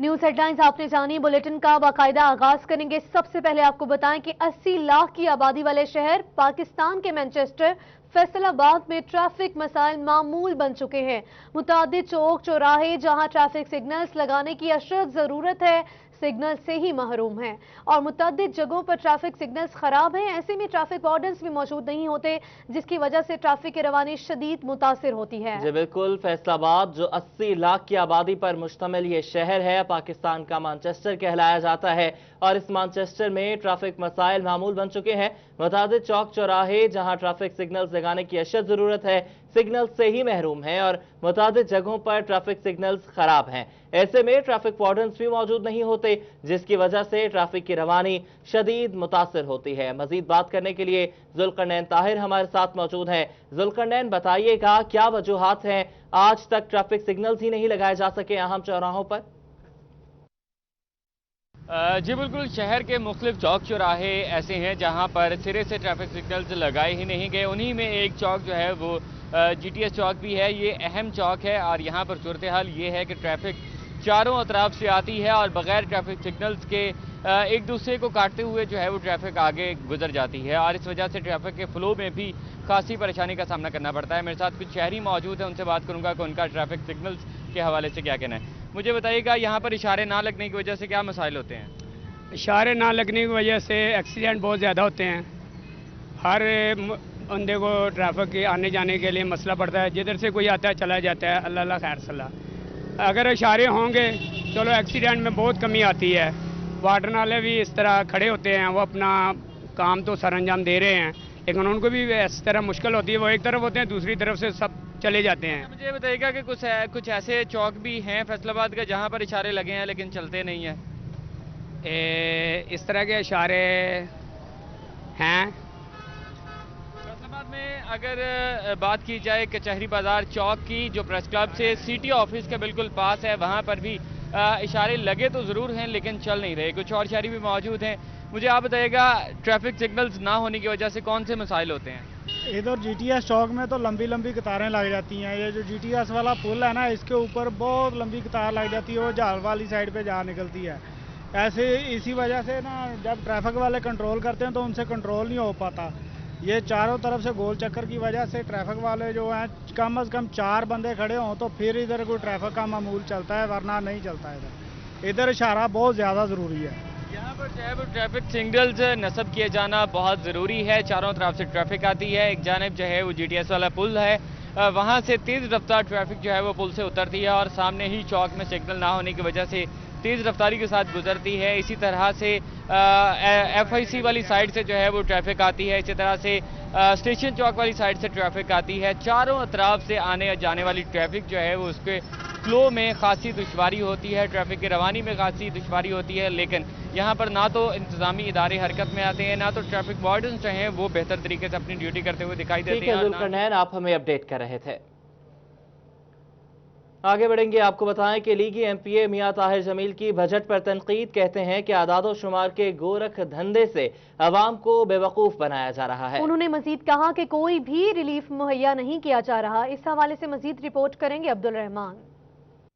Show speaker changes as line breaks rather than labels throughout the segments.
News headlines आपने जानी। Bulletin का बाकायदा आगाज करेंगे। सबसे पहले आपको बताएं कि 80 लाख की आबादी वाले शहर पाकिस्तान के मैनचेस्टर फैसलाबाद में ट्रैफिक मसाइल मामूल बन चुके हैं। मुतादिद चौक चौराहे जहां ट्रैफिक सिग्नल्स लगाने की अशद जरूरत है, सिग्नल से ही महरूम है और मुतादिद जगहों पर ट्रैफिक सिग्नल्स खराब हैं। ऐसे में ट्रैफिक वार्डन्स भी मौजूद नहीं होते, जिसकी वजह से ट्रैफिक की रवानी शदीद मुतासिर होती है।
जी बिल्कुल, फैसलाबाद जो 80 लाख की आबादी पर मुश्तमिल ये शहर है, पाकिस्तान का मैनचेस्टर कहलाया जाता है और इस मैनचेस्टर में ट्रैफिक मसाइल मामूल बन चुके हैं। मुतादिद चौक चौराहे जहां ट्रैफिक सिग्नल्स लगाने की अशद जरूरत है, सिग्नल से ही महरूम है और मुतादिद जगहों पर ट्रैफिक सिग्नल्स खराब हैं। ऐसे में ट्रैफिक वार्डन्स भी मौजूद नहीं होते, जिसकी वजह से ट्रैफिक की रवानी शदीद मुतासिर होती है। मजीद बात करने के लिए जुल्करनैन ताहिर हमारे साथ मौजूद हैं। जुल्करनैन, बताइएगा क्या वजूहात हैं, आज तक ट्रैफिक सिग्नल्स ही नहीं लगाए जा सके अहम चौराहों पर?
जी बिल्कुल, शहर के मुख्तलिफ चौक चौराहे ऐसे हैं जहां पर सिरे से ट्रैफिक सिग्नल्स लगाए ही नहीं गए। उन्हीं में एक चौक जो है वो GTS चौक भी है। ये अहम चौक है और यहाँ पर सूरत हाल ये है कि ट्रैफिक चारों अतराफ से आती है और बगैर ट्रैफिक सिग्नल्स के एक दूसरे को काटते हुए जो है वो ट्रैफिक आगे गुजर जाती है और इस वजह से ट्रैफिक के फ्लो में भी खासी परेशानी का सामना करना पड़ता है। मेरे साथ कुछ शहरी मौजूद हैं, उनसे बात करूंगा कि उनका ट्रैफिक सिग्नल्स के हवाले से क्या कहना है। मुझे बताइएगा, यहाँ पर इशारे ना लगने की वजह से क्या मसाइल होते हैं?
इशारे ना लगने की वजह से एक्सीडेंट बहुत ज़्यादा होते हैं। हर बंदे को ट्रैफिक के आने जाने के लिए मसला पड़ता है, जिधर से कोई आता है चला जाता है। अल्लाह अल्लाह खैर सलाह। अगर इशारे होंगे चलो एक्सीडेंट में बहुत कमी आती है। वाटर नाले भी इस तरह खड़े होते हैं, वो अपना काम तो सर अंजाम दे रहे हैं, लेकिन उनको भी इस तरह मुश्किल होती है। वो एक तरफ होते हैं, दूसरी तरफ से सब चले जाते हैं।
मुझे बताइएगा कि कुछ ऐसे चौक भी हैं फैसलाबाद का जहाँ पर इशारे लगे हैं लेकिन चलते नहीं हैं?
इस तरह के इशारे हैं
फैसलाबाद में। अगर बात की जाए कचहरी बाजार चौक की, जो प्रेस क्लब से सिटी ऑफिस के बिल्कुल पास है, वहाँ पर भी इशारे लगे तो ज़रूर हैं लेकिन चल नहीं रहे। कुछ और शहरी भी मौजूद हैं। मुझे आप बताइएगा, ट्रैफिक सिग्नल्स ना होने की वजह से कौन से मसाइल होते हैं?
इधर GTS चौक में तो लंबी लंबी कतारें लग जाती हैं। ये जो GTS वाला पुल है ना, इसके ऊपर बहुत लंबी कतार लग जाती है, वो जाल वाली साइड पे जा निकलती है। ऐसे इसी वजह से ना जब ट्रैफिक वाले कंट्रोल करते हैं तो उनसे कंट्रोल नहीं हो पाता। ये चारों तरफ से गोल चक्कर की वजह से ट्रैफिक वाले जो हैं, कम से कम 4 बंदे खड़े हों तो फिर इधर कोई ट्रैफिक का मामूल चलता है, वरना नहीं चलता है। इधर इशारा बहुत ज़्यादा ज़रूरी है।
यहाँ पर जो है वो ट्रैफिक सिग्नल्स नस्ब किए जाना बहुत ज़रूरी है। चारों तरफ से ट्रैफिक आती है। एक जानिब जो है वो GTS वाला पुल है, वहाँ से तेज़ रफ्तार ट्रैफिक जो है वो पुल से उतरती है और सामने ही चौक में सिग्नल ना होने की वजह से तेज़ रफ्तारी के साथ गुजरती है। इसी तरह से FIC वाली साइड से जो है वो ट्रैफिक आती है। इसी तरह से स्टेशन चौक वाली साइड से ट्रैफिक आती है। चारों अतराफ से आने जाने वाली ट्रैफिक जो है वो उसके फ्लो में खासी दुश्वारी होती है, ट्रैफिक की रवानी में खासी दुश्वारी होती है। लेकिन यहाँ पर ना तो इंतजामी इदारे हरकत में आते हैं, ना तो ट्रैफिक वार्डन्स जो हैं वो बेहतर तरीके से अपनी ड्यूटी करते हुए दिखाई देते हैं।
जुल्करनैन, आप हमें अपडेट कर रहे थे। आगे बढ़ेंगे, आपको बताएं कि लीगी MPA मियां ताहिर जमील की बजट पर तनकीद। कहते हैं कि आदाद व शुमार के गोरख धंधे से अवाम को बेवकूफ़ बनाया जा रहा है।
उन्होंने मजीद कहा कि कोई भी रिलीफ मुहैया नहीं किया जा रहा। इस हवाले से मजीद रिपोर्ट करेंगे अब्दुल रहमान।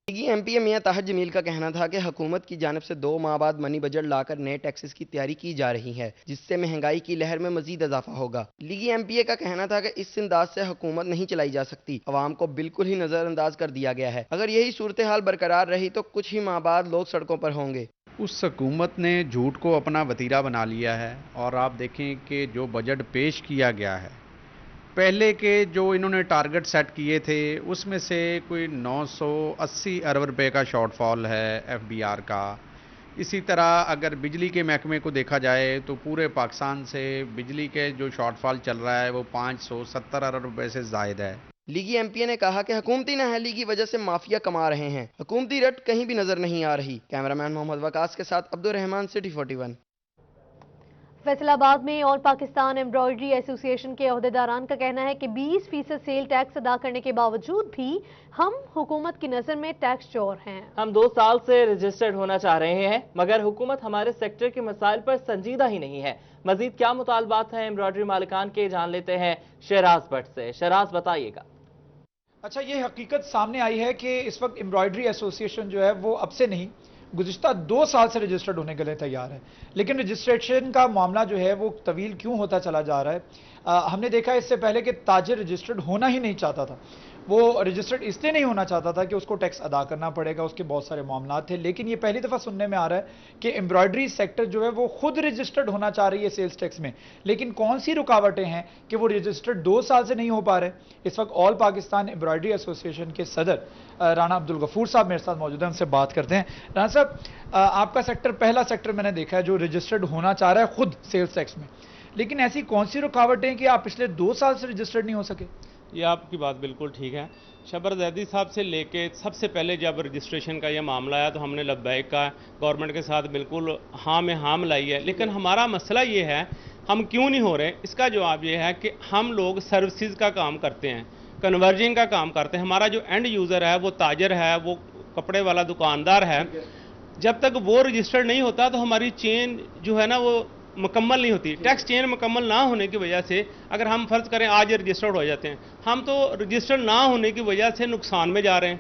लीगी MPA मियां ताहिर जमील का कहना था कि हुकूमत की जानिब से 2 माह बाद मनी बजट लाकर नए टैक्सेस की तैयारी की जा रही है, जिससे महंगाई की लहर में मजीद इजाफा होगा। लीगी MPA का कहना था कि इस अंदाज से हुकूमत नहीं चलाई जा सकती, अवाम को बिल्कुल ही नजरअंदाज कर दिया गया है। अगर यही सूरत हाल बरकरार रही तो कुछ ही माह बाद लोग सड़कों पर होंगे।
उस हुकूमत ने झूठ को अपना वतीरा बना लिया है और आप देखें कि जो बजट पेश किया गया है, पहले के जो इन्होंने टारगेट सेट किए थे उसमें से कोई 980 अरब रुपए का शॉर्टफॉल है FBR का। इसी तरह अगर बिजली के महकमे को देखा जाए तो पूरे पाकिस्तान से बिजली के जो शॉर्टफॉल चल रहा है वो 570 अरब रुपए से ज़ायद है।
लीगी MPA ने कहा कि हुकूमती नाअहली की वजह से माफिया कमा रहे हैं, हुकूमती रट कहीं भी नजर नहीं आ रही। कैमरामैन मोहम्मद वकास के साथ अब्दुल रहमान, सिटी 41।
फैसलाबाद में ऑल पाकिस्तान एम्ब्रॉयडरी एसोसिएशन के अहदेदारान का कहना है कि 20% सेल टैक्स अदा करने के बावजूद भी हम हुकूमत की नज़र में टैक्स चोर हैं।
हम 2 साल से रजिस्टर्ड होना चाह रहे हैं, मगर हुकूमत हमारे सेक्टर के मसाइल पर संजीदा ही नहीं है। मजीद क्या मुतालबात हैं एम्ब्रॉयडरी मालिकान के, जान लेते हैं शहराज भट्ट से। शहराज, बताइएगा।
अच्छा, ये हकीकत सामने आई है कि इस वक्त एम्ब्रॉयडरी एसोसिएशन जो है वो अब से नहीं گزشتہ 2 سال سے رجسٹرڈ ہونے کے لیے تیار ہے، لیکن رجسٹریشن کا معاملہ جو ہے وہ طویل کیوں ہوتا چلا جا رہا ہے؟ ہم نے دیکھا اس سے پہلے کہ تاجر رجسٹرڈ ہونا ہی نہیں چاہتا تھا، وہ رجسٹرڈ اس لیے نہیں ہونا چاہتا تھا کہ اس کو ٹیکس ادا کرنا پڑے گا، اس کے بہت سارے معاملات تھے، لیکن یہ پہلی دفعہ سننے میں آ رہا ہے کہ ایمبرائڈری سیکٹر جو ہے وہ خود رجسٹرڈ ہونا چاہ رہی ہے سیلز ٹیکس میں، لیکن کون سی رکاوٹیں ہیں کہ وہ رجسٹرڈ 2 سال سے نہیں ہو پا رہے؟ اس وقت آل پاکستان ایمبرائڈری ایسوسی ایشن کے صدر رانا عبدالغفور صاحب میرے ساتھ موجود ہیں، ان سے بات کرتے ہیں۔ رانا صاحب، آپ کا سیکٹر پہلا سیکٹر میں نے دیکھا ہے جو رجسٹرڈ ہونا چاہ رہا ہے خود سیلز ٹیکس میں، لیکن ایسی کون سی رکاوٹیں کہ آپ پچھلے 2 سال سے رجسٹرڈ نہیں ہو سکے؟
یہ آپ کی بات بالکل ٹھیک ہے۔ شبر زیدی صاحب سے لے کے سب سے پہلے جب رجسٹریشن کا یہ معاملہ آیا تو ہم نے لبیک کا گورنمنٹ کے ساتھ بالکل ہاں میں ہاں ملائی ہے، لیکن ہمارا مسئلہ یہ ہے ہم کیوں نہیں ہو رہے؟ اس کا جواب یہ ہے کہ ہم لوگ سروسز کا کام کرتے ہیں، کنورجنگ کا کام کرتے ہیں۔ ہمارا جو اینڈ یوزر ہے وہ تاجر ہے، وہ کپڑے والا دکاندار ہے، جب تک وہ رجسٹرڈ نہیں ہوتا تو ہماری چین جو ہے نا وہ مکمل نہیں ہوتی۔ ٹیکس چین مکمل نہ ہونے کی وجہ سے اگر ہم فرض کریں آج رجسٹرڈ ہو جاتے ہیں، ہم تو رجسٹرڈ نہ ہونے کی وجہ سے نقصان میں جا رہے ہیں۔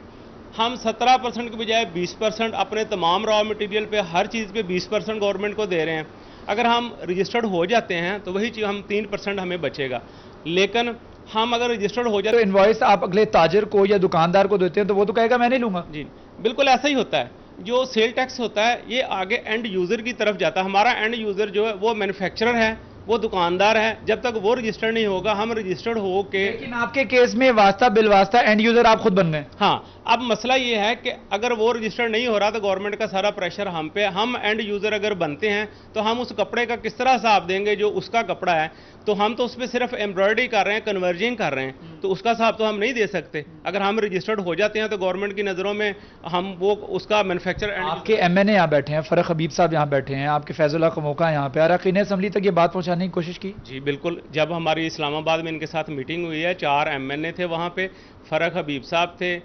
ہم 17% کے بجائے 20% اپنے تمام را مٹیریل پہ ہر چیز پہ 20% گورنمنٹ کو دے رہے ہیں۔ اگر ہم رجسٹرڈ ہو جاتے ہیں تو وہی چیز ہم 3% ہمیں بچے گا، لیکن ہم اگر رجسٹرڈ ہو جاتے
تو انوائس آپ اگلے تاجر کو یا دکاندار کو دیتے ہیں تو وہ تو کہے گا میں نہیں لوں گا۔
جی بالکل ایسا ہی ہوتا ہے۔ جو سیل ٹیکس ہوتا ہے یہ آگے اینڈ یوزر کی طرف جاتا ہے۔ ہمارا اینڈ یوزر جو ہے وہ مینوفیکچرر ہے، وہ دکاندار ہے، جب تک وہ رجسٹرڈ نہیں ہوگا ہم رجسٹرڈ ہو کے۔
لیکن آپ کے کیس میں واسطہ بالواسطہ اینڈ یوزر آپ خود بن گئے۔
ہاں، اب مسئلہ یہ ہے کہ اگر وہ رجسٹرڈ نہیں ہو رہا تو گورنمنٹ کا سارا پریشر ہم پہ، ہم اینڈ یوزر اگر بنتے ہیں تو ہم اس کپڑے کا کس طرح حساب دیں گے جو اس کا کپڑا ہے؟ تو ہم تو اس پہ صرف ایمبرائڈری کر رہے ہیں، کنورجنگ کر رہے ہیں، تو اس کا حساب تو ہم نہیں دے سکتے۔ اگر ہم رجسٹرڈ ہو جاتے ہیں تو گورنمنٹ کی نظروں میں ہم وہ اس کا مینوفیکچر۔
آپ کے ایم این اے یہاں بیٹھے ہیں، فرق حبیب صاحب یہاں بیٹھے ہیں، آپ کے فیض اللہ کا موقع یہاں پہ اراکین اسمبلی تک یہ بات پہنچانے کی کوشش کی؟
جی بالکل، جب ہماری اسلام آباد میں ان کے ساتھ میٹنگ ہوئی ہے، 4 ایم این اے تھے وہاں پہ، فرق حبیب صاحب تھے،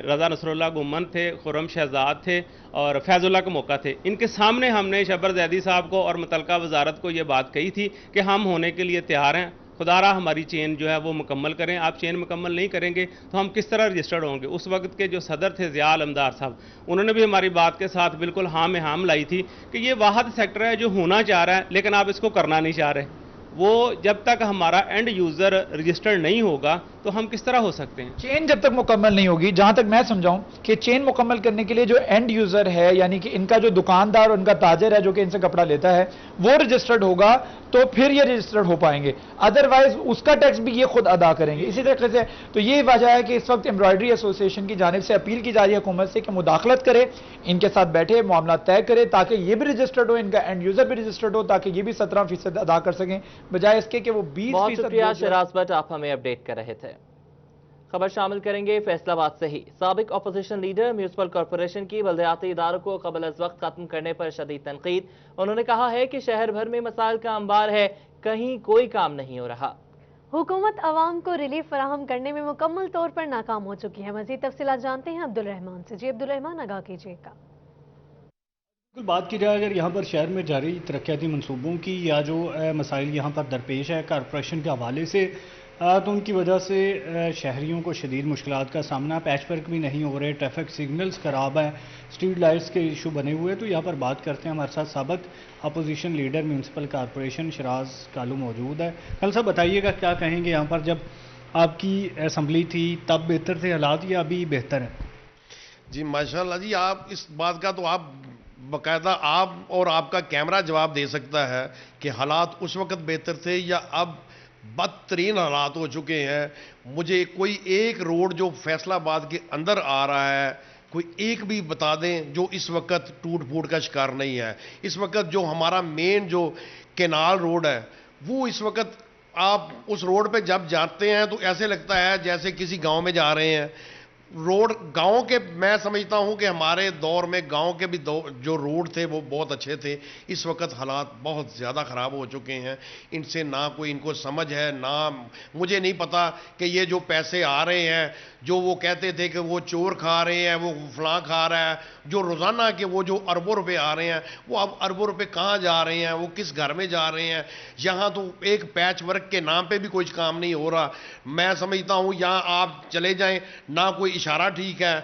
رضا نصر اللہ گمن تھے، خرم شہزاد تھے اور فیض اللہ کا موقع تھے۔ ان کے سامنے ہم نے شبر زیدی صاحب کو اور متعلقہ وزارت کو یہ بات کہی تھی کہ ہم ہونے کے لیے تیار ہیں، خدا را ہماری چین جو ہے وہ مکمل کریں۔ آپ چین مکمل نہیں کریں گے تو ہم کس طرح رجسٹرڈ ہوں گے؟ اس وقت کے جو صدر تھے ضیاء علمدار صاحب، انہوں نے بھی ہماری بات کے ساتھ بالکل ہاں میں ہاں ملائی تھی کہ یہ واحد سیکٹر ہے جو ہونا چاہ رہا ہے لیکن آپ اس کو کرنا نہیں چاہ رہے۔ وہ جب تک ہمارا اینڈ یوزر رجسٹرڈ نہیں ہوگا تو ہم کس طرح ہو سکتے ہیں؟
چین جب تک مکمل نہیں ہوگی، جہاں تک میں سمجھاؤں کہ چین مکمل کرنے کے لیے جو اینڈ یوزر ہے، یعنی کہ ان کا جو دکاندار اور ان کا تاجر ہے جو کہ ان سے کپڑا لیتا ہے، وہ رجسٹرڈ ہوگا تو پھر یہ رجسٹرڈ ہو پائیں گے، ادروائز اس کا ٹیکس بھی یہ خود ادا کریں گے۔ اسی طریقے سے تو یہ وجہ ہے کہ اس وقت ایمبرائڈری ایسوسی ایشن کی جانب سے اپیل کی جا رہی ہے حکومت سے کہ مداخلت کرے، ان کے ساتھ بیٹھے، معاملات طے کرے تاکہ یہ بھی رجسٹرڈ ہو، ان کا اینڈ یوزر بھی رجسٹرڈ ہو، تاکہ یہ بھی 17% ادا کر سکیں، بجائے اس کے کہ وہ 20%۔
بہت شکریہ شہراز بٹ، آپ ہمیں اپڈیٹ کر رہے تھے۔ خبر شامل کریں گے فیصل آباد سے ہی۔ سابق اپوزیشن لیڈر میونسپل کارپوریشن کی بلدیاتی اداروں کو قبل از وقت ختم کرنے پر شدید تنقید۔ انہوں نے کہا ہے کہ شہر بھر میں مسائل کا انبار ہے، کہیں کوئی کام نہیں ہو رہا۔
حکومت عوام کو ریلیف فراہم کرنے میں مکمل طور پر ناکام ہو چکی ہے۔ مزید تفصیلات جانتے ہیں عبدالرحمان سے۔ جی عبدالرحمان، آگاہ کیجیے گا۔
بات کی جائے اگر یہاں پر شہر میں جاری ترقیاتی منصوبوں کی یا جو مسائل یہاں پر درپیش ہے کارپوریشن کے حوالے سے، تو ان کی وجہ سے شہریوں کو شدید مشکلات کا سامنا، پیچ ورک بھی نہیں ہو رہے، ٹریفک سگنلز خراب ہیں، اسٹریٹ لائٹس کے ایشو بنے ہوئے۔ تو یہاں پر بات کرتے ہیں، ہمارے ساتھ سابق opposition leader municipal corporation Shiraz کالو موجود ہے۔ کل صاحب بتائیے گا کیا کہیں گے، یہاں پر جب آپ کی اسمبلی تھی تب بہتر تھے حالات یا ابھی بہتر ہیں؟
جی ماشاءاللہ جی، آپ اس بات کا تو آپ باقاعدہ آپ اور آپ کا کیمرہ جواب دے سکتا ہے کہ حالات اس وقت بہتر تھے یا اب بدترین حالات ہو چکے ہیں۔ مجھے کوئی ایک روڈ جو فیصل آباد کے اندر آ رہا ہے، کوئی ایک بھی بتا دیں جو اس وقت ٹوٹ پھوٹ کا شکار نہیں ہے۔ اس وقت جو ہمارا مین جو کینال روڈ ہے وہ اس وقت آپ اس روڈ پہ جب جاتے ہیں تو ایسے لگتا ہے جیسے کسی گاؤں میں جا رہے ہیں۔ روڈ گاؤں کے، میں سمجھتا ہوں کہ ہمارے دور میں گاؤں کے بھی جو روڈ تھے وہ بہت اچھے تھے۔ اس وقت حالات بہت زیادہ خراب ہو چکے ہیں۔ ان سے نہ کوئی ان کو سمجھ ہے، نہ مجھے نہیں پتا کہ یہ جو پیسے آ رہے ہیں، جو وہ کہتے تھے کہ وہ چور کھا رہے ہیں، وہ فلاں کھا رہا ہے، جو روزانہ کے وہ جو اربوں روپے آ رہے ہیں وہ اب اربوں روپے کہاں جا رہے ہیں، وہ کس گھر میں جا رہے ہیں؟ یہاں تو ایک پیچ ورک کے نام پہ بھی کوئی کام نہیں ہو رہا۔ میں سمجھتا ہوں یہاں آپ چلے جائیں، نہ کوئی اشارہ ٹھیک ہے۔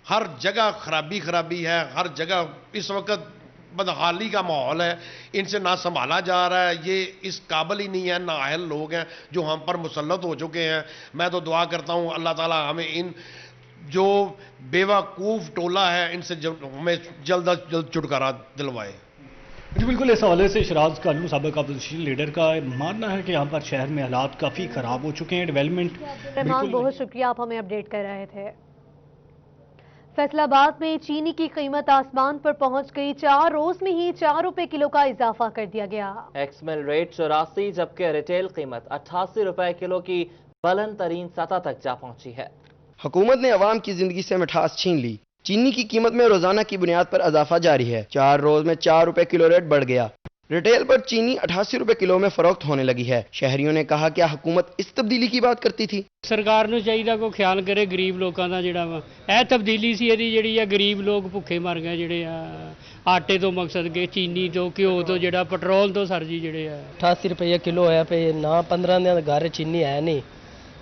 ہر جگہ خرابی ہے، ہر جگہ اس وقت بدحالی کا ماحول ہے، ان سے نہ سنبھالا جا رہا ہے، یہ اس قابل ہی نہیں ہے، نااہل لوگ ہیں جو ہم پر مسلط ہو چکے ہیں۔ میں تو دعا کرتا ہوں اللہ تعالی ہمیں ان جو بیوقوف ٹولہ ہے ان سے ہمیں جلد از جلد چھٹکارا دلوائے۔
جی بالکل، اس حوالے سے شراز کالو سابق اپوزیشن لیڈر کا ماننا ہے کہ یہاں پر شہر میں حالات کافی خراب ہو چکے ہیں، ڈیولپمنٹ
رحمان بہت شکریہ، آپ ہمیں اپڈیٹ کر رہے تھے۔ فیصل آباد میں چینی کی قیمت آسمان پر پہنچ گئی، 4 روز میں ہی 4 روپے کلو کا اضافہ کر دیا گیا۔ ایکس مل ریٹ
84 جبکہ ریٹیل قیمت 88 روپے کلو کی بلند ترین سطح تک جا پہنچی ہے۔
حکومت نے عوام کی زندگی سے مٹھاس چھین لی، چینی کی قیمت میں روزانہ کی بنیاد پر اضافہ جاری ہے، 4 روز میں 4 روپے کلو ریٹ بڑھ گیا، ریٹیل پر چینی 88 روپے کلو میں فروخت ہونے لگی ہے۔ شہریوں نے کہا کیا حکومت اس تبدیلی کی بات کرتی تھی؟
سرکار نو چاہیے کو خیال کرے غریب لوگوں کا، جڑا وا اے تبدیلی سی ایدی جڑی ہے، غریب لوگ بھوکے مر گئے، جڑے آٹے تو مقصد کے چینی تو گھیو تو جڑا پٹرول تو سر جی جڑے
88 روپے کلو ہے پی نہ 15 دن گھر چینی ہے نہیں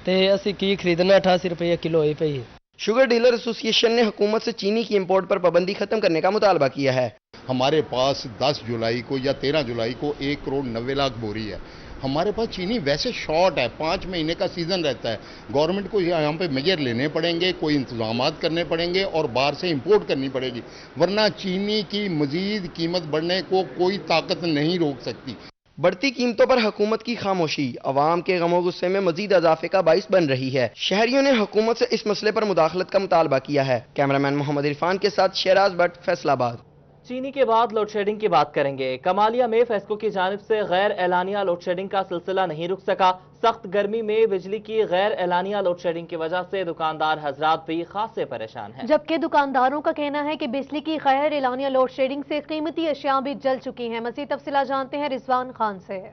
تے اسی کی خریدنا 88 روپے کلو ہوئی پی۔
شوگر ڈیلر ایسوسی ایشن نے حکومت سے چینی کی امپورٹ پر پابندی ختم کرنے کا مطالبہ کیا ہے۔
ہمارے پاس 10 جولائی کو یا 13 جولائی کو 1 کروڑ 90 لاکھ بوری ہے۔ ہمارے پاس چینی ویسے شارٹ ہے، 5 مہینے کا سیزن رہتا ہے، گورنمنٹ کو یہاں پہ میجر لینے پڑیں گے، کوئی انتظامات کرنے پڑیں گے اور باہر سے امپورٹ کرنی پڑے گی، ورنہ چینی کی مزید قیمت بڑھنے کو کوئی طاقت نہیں روک سکتی۔
بڑھتی قیمتوں پر حکومت کی خاموشی عوام کے غم و غصے میں مزید اضافے کا باعث بن رہی ہے۔ شہریوں نے حکومت سے اس مسئلے پر مداخلت کا مطالبہ کیا ہے۔ کیمرامین محمد عرفان کے ساتھ شہراز بٹ، فیصل آباد۔
چینی کے بعد لوڈ شیڈنگ کی بات کریں گے۔ کمالیہ میں فیسکو کی جانب سے غیر اعلانیہ لوڈ شیڈنگ کا سلسلہ نہیں رک سکا۔ سخت گرمی میں بجلی کی غیر اعلانیہ لوڈ شیڈنگ کی وجہ سے دکاندار حضرات بھی خاصے پریشان ہیں،
جبکہ دکانداروں کا کہنا ہے کہ بجلی کی غیر اعلانیہ لوڈ شیڈنگ سے قیمتی اشیاء بھی جل چکی ہیں۔ مزید تفصیلات جانتے ہیں رضوان خان سے۔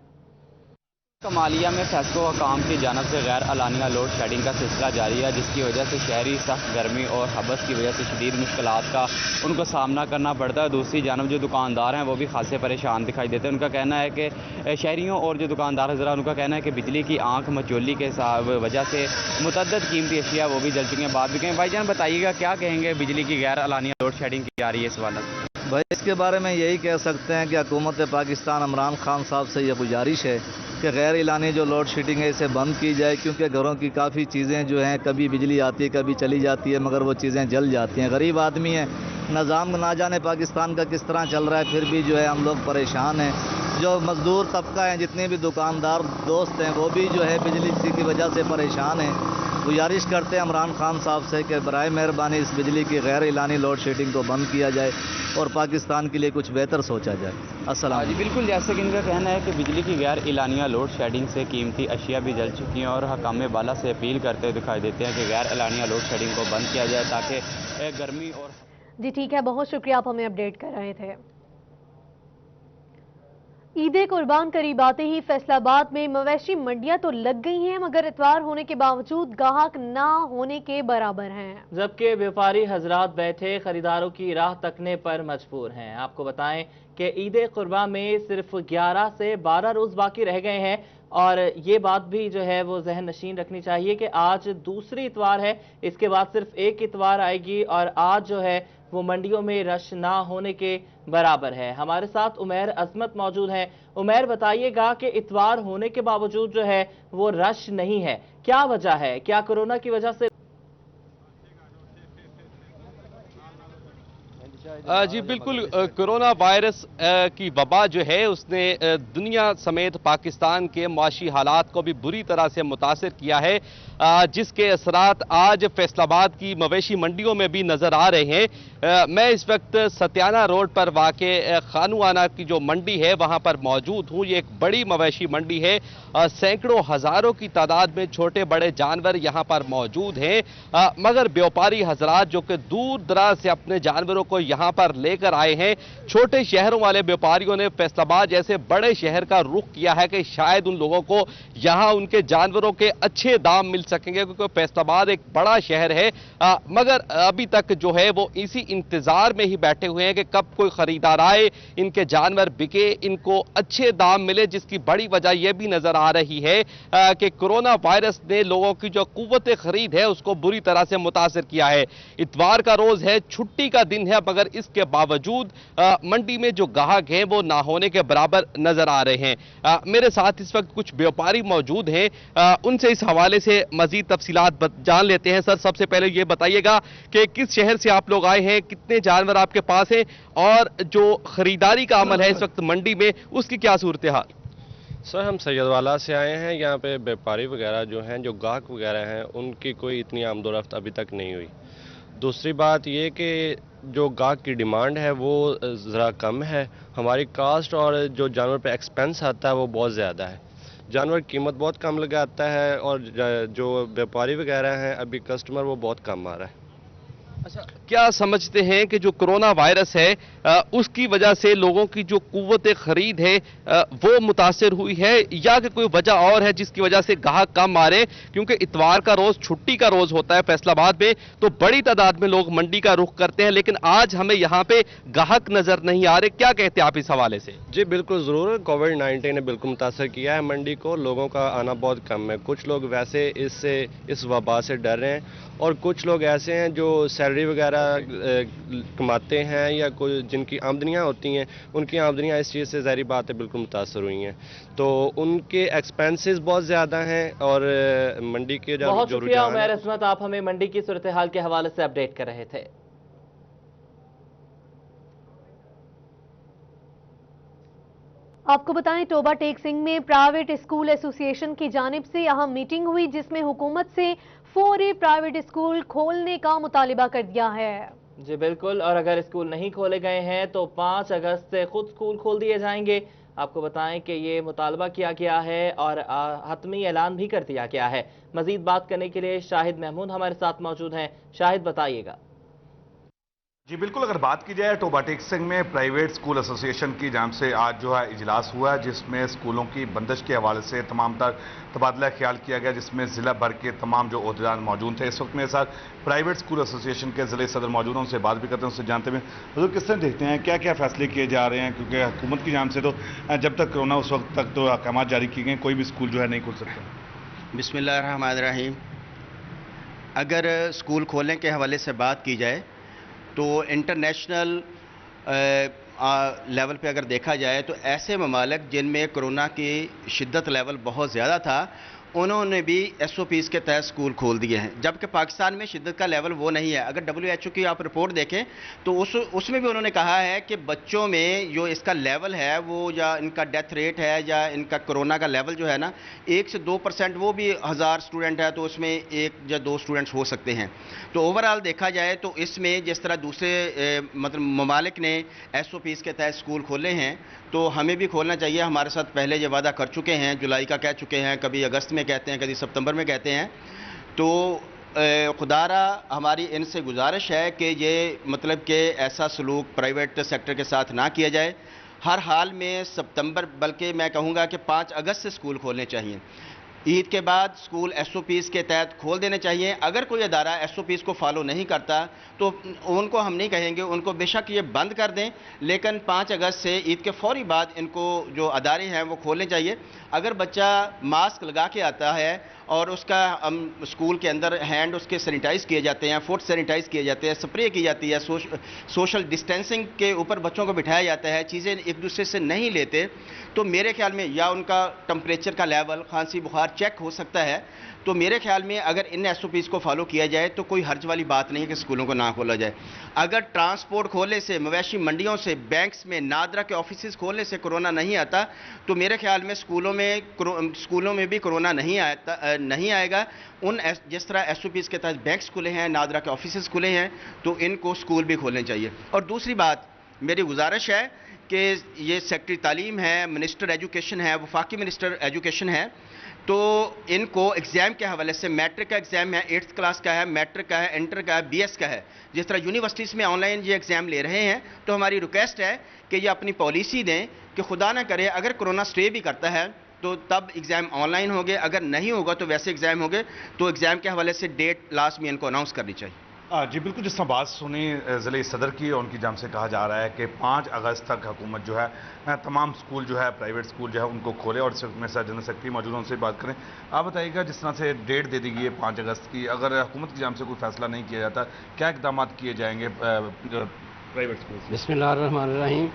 کمالیہ میں فیسکو حکام کی جانب سے غیر اعلانیہ لوڈ شیڈنگ کا سلسلہ جاری ہے، جس کی وجہ سے شہری سخت گرمی اور حبس کی وجہ سے شدید مشکلات کا ان کو سامنا کرنا پڑتا ہے۔ دوسری جانب جو دکاندار ہیں وہ بھی خاصے پریشان دکھائی دیتے ہیں۔ ان کا کہنا ہے کہ شہریوں اور جو دکاندار حضرات ان کا کہنا ہے کہ بجلی کی آنکھ مچولی کے وجہ سے متعدد قیمتی اشیاء وہ بھی جل چکی ہیں۔ بات بھی کہیں، بھائی جان بتائیے گا کیا کہیں گے، بجلی کی غیر اعلانیہ لوڈ شیڈنگ کی جا رہی ہے اس حوالے سے؟
بھائی اس کے بارے میں یہی کہہ سکتے ہیں کہ حکومت پاکستان عمران خان صاحب سے یہ گزارش ہے کہ غیر اعلانی جو لوڈ شیڈنگ ہے اسے بند کی جائے، کیونکہ گھروں کی کافی چیزیں جو ہیں کبھی بجلی آتی ہے کبھی چلی جاتی ہے مگر وہ چیزیں جل جاتی ہیں۔ غریب آدمی ہیں، نظام نہ جانے پاکستان کا کس طرح چل رہا ہے، پھر بھی جو ہے ہم لوگ پریشان ہیں۔ جو مزدور طبقہ ہیں، جتنے بھی دکاندار دوست ہیں، وہ بھی جو ہے بجلی کی وجہ سے پریشان ہیں۔ گزارش کرتے ہیں عمران خان صاحب سے کہ برائے مہربانی اس بجلی کی غیر اعلانی لوڈ شیڈنگ کو بند کیا جائے اور پاکستان کے لیے کچھ بہتر سوچا جائے۔ السلام علیکم۔
جی بالکل، جیسے کہ ان کا کہنا ہے کہ بجلی کی غیر اعلانیہ لوڈ شیڈنگ سے قیمتی اشیاء بھی جل چکی ہیں اور حکام بالا سے اپیل کرتے ہوئے دکھائی دیتے ہیں کہ غیر اعلانیہ لوڈ شیڈنگ کو بند کیا جائے تاکہ گرمی اور
جی ٹھیک ہے، بہت شکریہ، آپ ہمیں اپڈیٹ کر رہے تھے۔ عید قربان قریب آتے ہی فیصل آباد میں مویشی منڈیاں تو لگ گئی ہیں مگر اتوار ہونے کے باوجود گاہک نہ ہونے کے برابر ہیں،
جبکہ بیپاری حضرات بیٹھے خریداروں کی راہ تکنے پر مجبور ہیں۔ آپ کو بتائیں کہ عید قربان میں صرف 11 سے 12 روز باقی رہ گئے ہیں اور یہ بات بھی جو ہے وہ ذہن نشین رکھنی چاہیے کہ آج دوسری اتوار ہے، اس کے بعد صرف ایک اتوار آئے گی اور آج جو ہے وہ منڈیوں میں رش نہ ہونے کے برابر ہے۔ ہمارے ساتھ عمیر عظمت موجود ہیں۔ عمیر بتائیے گا کہ اتوار ہونے کے باوجود جو ہے وہ رش نہیں ہے، کیا وجہ ہے؟ کیا کورونا کی وجہ سے؟
جی بالکل، کورونا وائرس کی وبا جو ہے اس نے دنیا سمیت پاکستان کے معاشی حالات کو بھی بری طرح سے متاثر کیا ہے، جس کے اثرات آج فیصل آباد کی مویشی منڈیوں میں بھی نظر آ رہے ہیں۔ میں اس وقت ستیانہ روڈ پر واقع خانوانہ کی جو منڈی ہے وہاں پر موجود ہوں۔ یہ ایک بڑی مویشی منڈی ہے، سینکڑوں ہزاروں کی تعداد میں چھوٹے بڑے جانور یہاں پر موجود ہیں، مگر بیوپاری حضرات جو کہ دور دراز سے اپنے جانوروں کو یہاں پر لے کر آئے ہیں، چھوٹے شہروں والے بیوپاریوں نے فیصل آباد جیسے بڑے شہر کا رخ کیا ہے کہ شاید ان لوگوں کو یہاں ان کے جانوروں کے اچھے دام مل سکیں گے، کیونکہ فیصل آباد ایک بڑا شہر ہے، مگر ابھی تک جو ہے وہ اسی इंतजार में ही बैठे हुए हैं कि कब कोई खरीदार आए, इनके जानवर बिके, इनको अच्छे दाम मिले, जिसकी बड़ी वजह यह भी नजर आ रही है कि कोरोना वायरस ने लोगों की जो कुव्वत खरीद है उसको बुरी तरह से मुतासर किया है। इतवार का रोज है, छुट्टी का दिन है, मगर इसके बावजूद मंडी में जो ग्राहक हैं वो ना होने के बराबर नजर आ रहे हैं। मेरे साथ इस वक्त कुछ व्यापारी मौजूद हैं, उनसे इस हवाले से मजीद तफसीलात जान लेते हैं। सर, सबसे पहले ये बताइएगा कि किस शहर से आप लोग आए हैं, कितने जानवर आपके पास हैं और जो खरीदारी का अमल है इस वक्त मंडी में उसकी क्या सूरत हाल?
सर, हम सैयदवाला से आए हैं। यहाँ पे व्यापारी वगैरह जो हैं, जो गाहक वगैरह हैं, उनकी कोई इतनी आमदोरफ्त अभी तक नहीं हुई। दूसरी बात ये कि जो गाहक की डिमांड है वो ज़रा कम है। हमारी कास्ट और जो जानवर पे एक्सपेंस आता है वो बहुत ज़्यादा है। जानवर कीमत बहुत कम लगाता है और जो व्यापारी वगैरह हैं, अभी कस्टमर वो बहुत कम आ रहा है।
अच्छा, क्या समझते हैं कि जो कोरोना वायरस है उसकी वजह से लोगों की जो कुव्वत खरीद है वो मुतासर हुई है, या कि कोई वजह और है जिसकी वजह से गाहक कम आ रहे हैं? क्योंकि इतवार का रोज छुट्टी का रोज होता है फैसलाबाद में, तो बड़ी तादाद में लोग मंडी का रुख करते हैं, लेकिन आज हमें यहाँ पे गाहक नजर नहीं आ रहे। क्या कहते हैं आप इस हवाले से?
जी बिल्कुल, ज़रूर कोविड-19 ने बिल्कुल मुतासर किया है मंडी को। लोगों का आना बहुत कम है। कुछ लोग वैसे इस वबा से डर रहे हैं और कुछ लोग ऐसे हैं जो सैलरी वगैरह कमाते हैं या कोई जिनकी आमदनियां होती हैं, उनकी आमदनियां इस चीज़ से ज़ाहिर बात है बिल्कुल मुतासर हुई हैं, तो उनके एक्सपेंसेस बहुत ज़्यादा हैं और मंडी के जो
बहुत शुक्रिया उमैर इस्मत, आप हमें मंडी की सूरत हाल के हवाले से अपडेट कर रहे थे।
आपको बताएं, टोबा टेक सिंह में प्राइवेट स्कूल एसोसिएशन की जानिब से यहां मीटिंग हुई, जिसमें हुकूमत से फौरी प्राइवेट स्कूल खोलने का मुतालिबा कर दिया है।
जी बिल्कुल, और अगर स्कूल नहीं खोले गए हैं तो 5 अगस्त से खुद स्कूल खोल दिए जाएंगे। आपको बताएं कि ये मुतालबा किया गया है और हतमी ऐलान भी कर दिया गया है। मजीद बात करने के लिए शाहिद महमूद हमारे साथ मौजूद हैं। शाहिद, बताइएगा।
जी बिल्कुल, अगर बात की जाए टोबा टेक सिंह में प्राइवेट स्कूल एसोसिएशन की जानिब से आज जो है इजलास हुआ, जिसमें स्कूलों की बंदिश के हवाले से तमाम तर तबादला ख्याल किया गया, जिसमें ज़िला भर के तमाम जो ओहदेदार मौजूद थे। इस वक्त मेरे साथ प्राइवेट स्कूल एसोसिएशन के ज़िले सदर मौजूद हैं, उनसे बात भी करते हैं, उससे जानते हैं हुजूर किस तरह देखते हैं, क्या क्या फैसले किए जा रहे हैं, क्योंकि हुकूमत की जानिब से तो जब तक कोरोना उस वक्त तक तो अहकाम जारी किए गए, कोई भी स्कूल जो है नहीं खोल सकता।
बिस्मिल्लाहिर्रहमानिर्रहीम। अगर स्कूल खोलने के हवाले से बात की जाए तो इंटरनेशनल लेवल पे अगर देखा जाए तो ऐसे ममालिक जिनमें कोरोना की शिद्दत लेवल बहुत ज़्यादा था, उन्होंने भी SOPs के तहत स्कूल खोल दिए हैं, जबकि पाकिस्तान में शिद्दत का लेवल वो नहीं है। अगर WHO की आप रिपोर्ट देखें तो उसमें भी उन्होंने कहा है कि बच्चों में जो इसका लेवल है वो, या इनका डेथ रेट है, या इनका कोरोना का लेवल जो है ना 1 से 2%, वो भी 1000 स्टूडेंट है तो उसमें 1 या 2 स्टूडेंट्स हो सकते हैं। तो ओवरऑल देखा जाए तो इसमें जिस तरह दूसरे मतलब ममालिक ने SOPs के तहत स्कूल खोले हैं, तो हमें भी खोलना चाहिए। हमारे साथ पहले ये वादा कर चुके हैं, जुलाई का कह चुके हैं, कभी अगस्त में कहते हैं, कभी सितंबर में कहते हैं। तो खुदारा हमारी इनसे गुजारिश है कि ये मतलब कि ऐसा सलूक प्राइवेट सेक्टर के साथ ना किया जाए। हर हाल में सितंबर, बल्कि मैं कहूँगा कि 5 अगस्त से स्कूल खोलने चाहिए। ईद के बाद स्कूल SOPs के तहत खोल देने चाहिए। अगर कोई अदारा SOPs को फॉलो नहीं करता तो उनको हम नहीं कहेंगे, उनको बेशक ये बंद कर दें, लेकिन 5 अगस्त से ईद के फौरी बाद इनको जो अदारे हैं वो खोलने चाहिए। अगर बच्चा मास्क लगा के आता है और उसका स्कूल के अंदर हैंड उसके सैनिटाइज़ किए जाते हैं, फुट सैनिटाइज़ किए जाते हैं, स्प्रे की जाती है, सोशल डिस्टेंसिंग के ऊपर बच्चों को बिठाया जाता है, चीज़ें एक दूसरे से नहीं लेते, तो मेरे ख्याल में या उनका टेम्परेचर का लेवल, खांसी बुखार चेक हो सकता है। तो मेरे ख्याल में अगर इन SOPs को फॉलो किया जाए तो कोई हर्ज वाली बात नहीं है कि स्कूलों को ना खोला जाए। अगर ट्रांसपोर्ट खोलने से, मवेशी मंडियों से, बैंक्स में, नादरा के ऑफिसेज खोलने से कोरोना नहीं आता, तो मेरे ख्याल में स्कूलों में भी कोरोना नहीं आएगा। जिस तरह SOPs के तहत बैंक्स खुले हैं, नादरा के ऑफिसेज खुले हैं, तो इनको स्कूल भी खोलने चाहिए। और दूसरी बात मेरी गुजारिश है कि ये सेक्रेटरी तालीम है, मिनिस्टर एजुकेशन है, वफाकी मिनिस्टर एजुकेशन है, तो इनको एग्ज़ाम के हवाले से, मैट्रिक का एग्ज़ाम है, 8th क्लास का है, मैट्रिक का है, इंटर का है, BS का है, जिस तरह यूनिवर्सिटीज़ में ऑनलाइन ये एग्ज़ाम ले रहे हैं, तो हमारी रिक्वेस्ट है कि ये अपनी पॉलिसी दें कि खुदा ना करे अगर कोरोना स्टे भी करता है तो तब एग्ज़ाम ऑनलाइन होंगे, अगर नहीं होगा तो वैसे एग्ज़ाम होंगे। तो एग्ज़ाम के हवाले से डेट लास्ट में इनको अनाउंस करनी चाहिए।
जी बिल्कुल, जिस तरह बात सुनी ज़िले सदर की, उनकी जानिब से कहा जा रहा है कि 5 अगस्त तक हुकूमत जो है तमाम स्कूल जो है, प्राइवेट स्कूल जो है उनको खोले, और इस वक्त मेरे साथ जनरल सेक्रेटरी मौजूद, उनसे बात करें। आप बताइएगा, जिस तरह से डेट दे दी गई है 5 अगस्त की, अगर हुकूमत की जानिब से कोई फैसला नहीं किया जाता, क्या इकदाम किए जाएंगे प्राइवेट स्कूल?
बिस्मिल्लाहिर्रहमानिर्रहीम।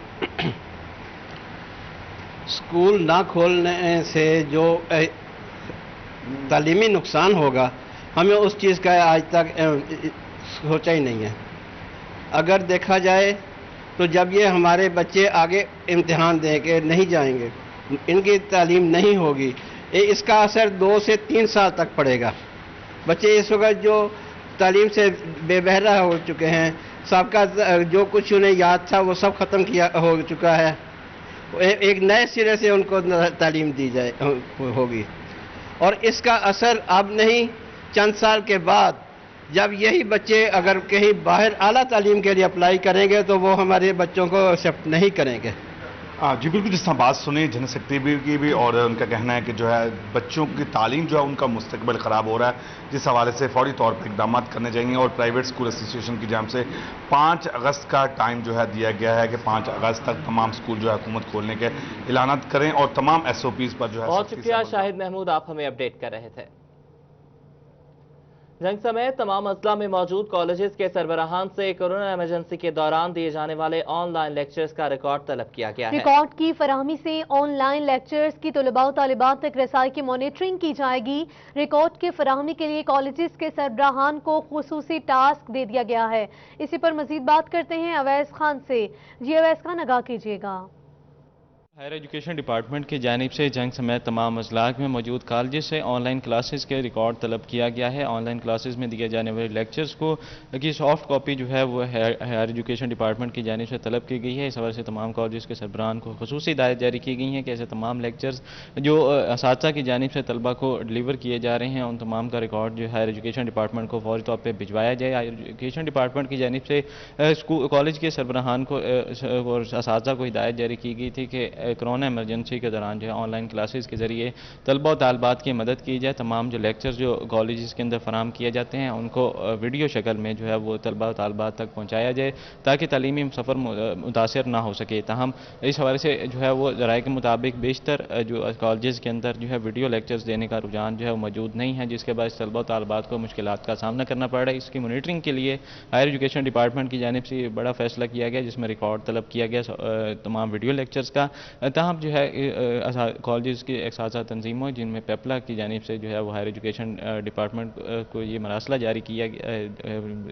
स्कूल ना खोलने से जो तालीमी नुकसान होगा, हमें उस चीज़ का आज तक सोचा ही नहीं है। अगर देखा जाए तो जब ये हमारे बच्चे आगे इम्तिहान देंगे, नहीं जाएंगे, इनकी तालीम नहीं होगी, इसका असर 2 से 3 साल तक पड़ेगा। बच्चे इस वक्त जो तालीम से बेबहरा हो चुके हैं, सबका जो कुछ उन्हें याद था वो सब ख़त्म किया हो चुका है। एक नए सिरे से उनको तालीम दी जाए होगी, और इसका असर अब नहीं, चंद साल के बाद जब यही बच्चे अगर कहीं बाहर आला तालीम के लिए अप्लाई करेंगे तो वो हमारे बच्चों को एक्सेप्ट नहीं करेंगे।
जी बिल्कुल, जिस तरह बात सुनी जनरल सेक्रेटरी की भी, और उनका कहना है कि जो है बच्चों की तालीम जो है उनका मुस्तकबिल ख़राब हो रहा है, जिस हवाले से फौरी तौर पर इकदाम करने जाएंगे। और प्राइवेट स्कूल एसोसिएशन की जानिब से 5 अगस्त का टाइम जो है दिया गया है कि 5 अगस्त तक तमाम स्कूल जो है हुकूमत खोलने के ऐलान करें, और तमाम SOPs पर जो है।
बहुत शुक्रिया शाहिद महमूद, आप हमें अपडेट कर रहे थे। जंग समेत तमाम अजला में मौजूद कॉलेजेस के सरबराहान से कोरोना इमरजेंसी के दौरान दिए जाने वाले ऑनलाइन लेक्चर्स का रिकॉर्ड तलब किया गया है।
रिकॉर्ड की फराहमी से ऑनलाइन लेक्चर्स की तलबा और तालिबात तक रसाई की मॉनिटरिंग की जाएगी। रिकॉर्ड की फराहमी के लिए कॉलेजेस के सरबराहान को खुसूसी टास्क दे दिया गया है। इसी पर मजीद बात करते हैं अवैस खान से। जी अवैस खान, आगाह कीजिएगा।
हायर एजुकेशन डिपार्टमेंट की जानिब से जंग समेत तमाम अजलाक में मौजूद कॉलेज से ऑनलाइन क्लासेस के रिकॉर्ड तलब किया गया है। ऑनलाइन क्लासेस में दिए जाने वाले लेक्चर्स को की सॉफ्ट कॉपी जो है वो हायर एजुकेशन डिपार्टमेंट की जानिब से तलब की गई है। इस हवाले से तमाम कॉलेज के सरबराहान को खुसूसी हिदायत जारी की गई हैं कि ऐसे तमाम लेक्चर्स जो असातिज़ा की जानिब से तलबा को डिलीवर किए जा रहे हैं, उन तमाम का रिकॉर्ड जो हायर एजुकेशन डिपार्टमेंट को फौरी तौर पर भिजवाया जाए। हायर एजुकेशन डिपार्टमेंट की जानिब से स्कूल कॉलेज के सरबराहान को और असातिज़ा को हिदायत जारी की गई थी कि कोरोना इमरजेंसी के दौरान जो है ऑनलाइन क्लासेस के जरिए तलबा और तालिबात की मदद की जाए। तमाम जो लेक्चर्स जो कॉलेजेस के अंदर फराम किए जाते हैं उनको वीडियो शक्ल में जो है वो तलबा और तालिबात तक पहुँचाया जाए ताकि तालीमी सफ़र मुतासर ना हो सके। ताहम इस हवाले से जो है वो ज़राए के मुताबिक बेशतर जो कॉलेजेस के अंदर जो है वीडियो लेक्चर्स देने का रुझान जो है वो मौजूद नहीं है, जिसके बाद तलबा और तालिबात को मुश्किलात का सामना करना पड़ रहा है। इसकी मॉनिटरिंग के लिए हायर एजुकेशन डिपार्टमेंट की जानिब से बड़ा फैसला किया गया, जिसमें रिकॉर्ड तलब किया गया तमाम वीडियो लेक्चर्स का। ताहम जो है कॉलेज की एक साथ तंजीमों जिनमें पेपला की जानिब से जो है वो हायर एजुकेशन डिपार्टमेंट को ये मरासला जारी किया